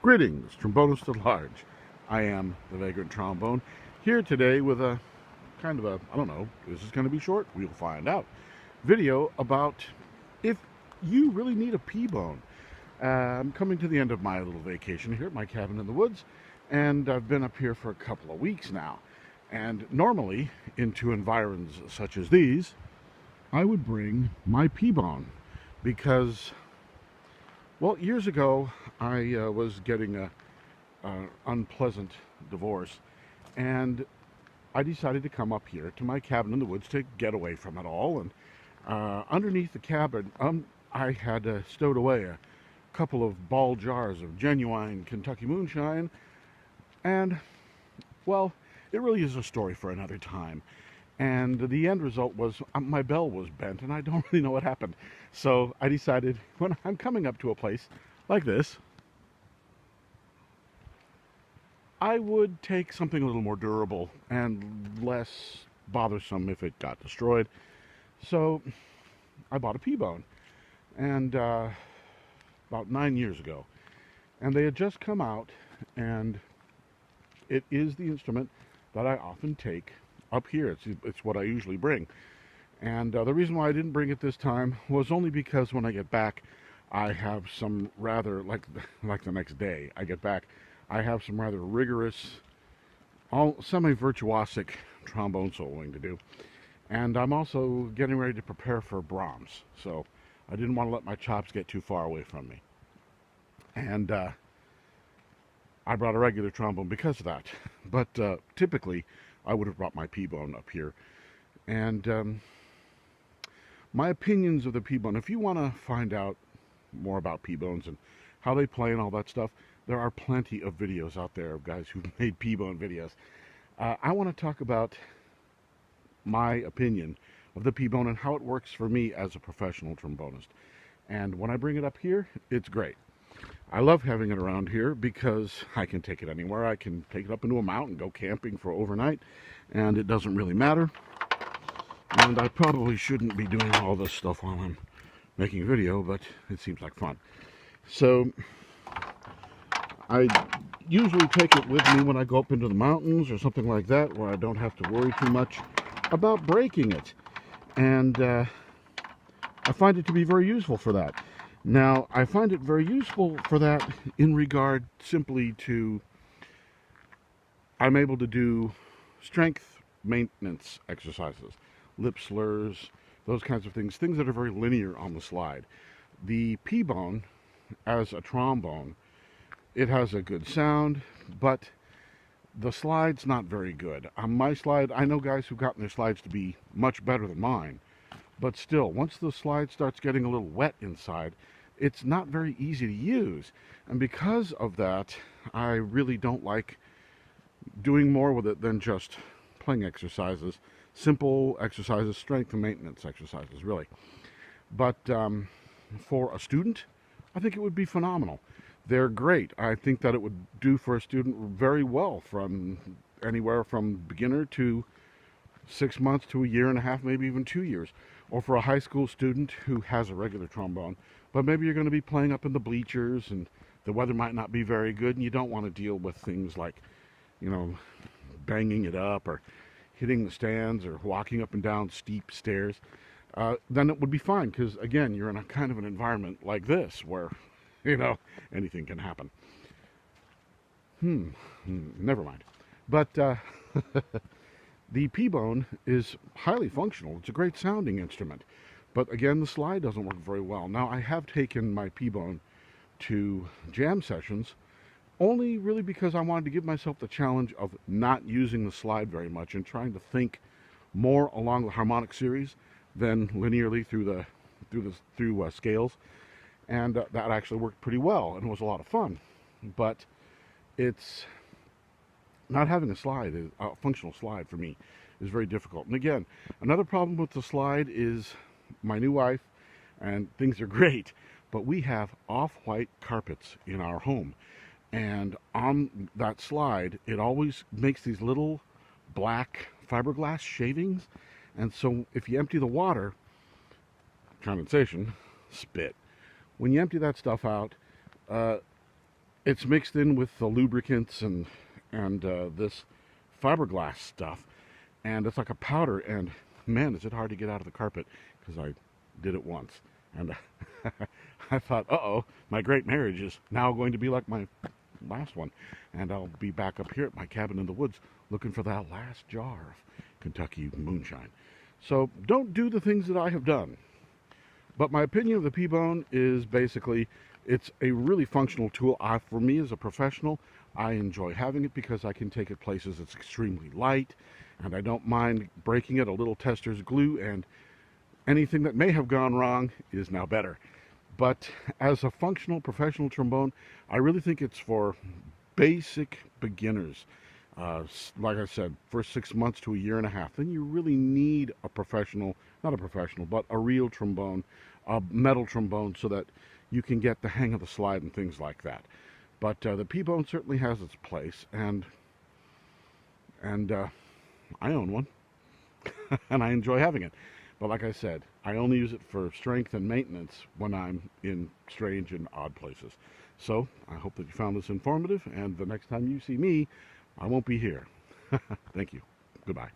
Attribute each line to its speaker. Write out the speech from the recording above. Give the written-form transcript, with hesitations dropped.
Speaker 1: Greetings, trombonists at large. I am the Vagrant Trombone, here today with a kind of a, I don't know, this is going to be short, we'll find out, video about if you really need a P-bone. I'm coming to the end of my little vacation here at my cabin in the woods, and I've been up here for a couple of weeks now. And normally, into environs such as these, I would bring my P-bone because, well, years ago, I was getting a unpleasant divorce, and I decided to come up here to my cabin in the woods to get away from it all. And underneath the cabin, I had stowed away a couple of ball jars of genuine Kentucky moonshine, and, well, it really is a story for another time. And the end result was my bell was bent, and I don't really know what happened. So I decided when I'm coming up to a place like this, I would take something a little more durable and less bothersome if it got destroyed. So I bought a P-bone, and about 9 years ago. And they had just come out, and it is the instrument that I often take up here. It's what I usually bring. And the reason why I didn't bring it this time was only because when I get back, I have some rather, like the next day I get back, I have some rather rigorous, semi-virtuosic trombone soloing to do. And I'm also getting ready to prepare for Brahms. So I didn't want to let my chops get too far away from me. And I brought a regular trombone because of that. But typically, I would have brought my P-bone up here. And my opinions of the P-bone, if you want to find out more about P-bones and how they play and all that stuff, there are plenty of videos out there of guys who've made P-bone videos. I want to talk about my opinion of the P-bone and how it works for me as a professional trombonist. And when I bring it up here, it's great. I love having it around here because I can take it anywhere. I can take it up into a mountain, go camping for overnight, and it doesn't really matter. And I probably shouldn't be doing all this stuff while I'm making a video, but it seems like fun. So I usually take it with me when I go up into the mountains or something like that, where I don't have to worry too much about breaking it. And I find it to be very useful for that. Now, I find it very useful for that in regard simply to I'm able to do strength maintenance exercises, lip slurs, those kinds of things that are very linear on the slide. The P-bone, as a trombone, it has a good sound, but the slide's not very good. On my slide, I know guys who've gotten their slides to be much better than mine, but still, once the slide starts getting a little wet inside, it's not very easy to use. And because of that, I really don't like doing more with it than just playing exercises, simple exercises, strength and maintenance exercises, really. But for a student, I think it would be phenomenal. They're great. I think that it would do for a student very well, from anywhere from beginner to 6 months to a year and a half, maybe even 2 years. Or for a high school student who has a regular trombone, but maybe you're going to be playing up in the bleachers and the weather might not be very good and you don't want to deal with things like, you know, banging it up or hitting the stands or walking up and down steep stairs. Then it would be fine because, again, you're in a kind of an environment like this where, you know, anything can happen. Never mind. But the P-bone is highly functional. It's a great sounding instrument. But again, the slide doesn't work very well. Now, I have taken my P-bone to jam sessions only really because I wanted to give myself the challenge of not using the slide very much and trying to think more along the harmonic series than linearly through scales. And that actually worked pretty well and was a lot of fun. But it's not having a functional slide for me is very difficult. And again, another problem with the slide is my new wife, and things are great, but we have off-white carpets in our home. And on that slide, it always makes these little black fiberglass shavings. And so if you empty the water, condensation, spit, when you empty that stuff out, it's mixed in with the lubricants and this fiberglass stuff, and it's like a powder. And man, is it hard to get out of the carpet, because I did it once, and I thought, uh-oh, my great marriage is now going to be like my last one, and I'll be back up here at my cabin in the woods looking for that last jar of Kentucky moonshine. So don't do the things that I have done. But my opinion of the P-Bone is basically, it's a really functional tool. For me as a professional, I enjoy having it because I can take it places. It's extremely light, and I don't mind breaking it. A little tester's glue, and anything that may have gone wrong is now better. But as a functional professional trombone, I really think it's for basic beginners. Like I said, first 6 months to a year and a half. Then you really need a professional, not a professional, but a real trombone, a metal trombone, so that you can get the hang of the slide and things like that. But the P-Bone certainly has its place, and I own one, and I enjoy having it. But like I said, I only use it for strength and maintenance when I'm in strange and odd places. So I hope that you found this informative, and the next time you see me, I won't be here. Thank you. Goodbye.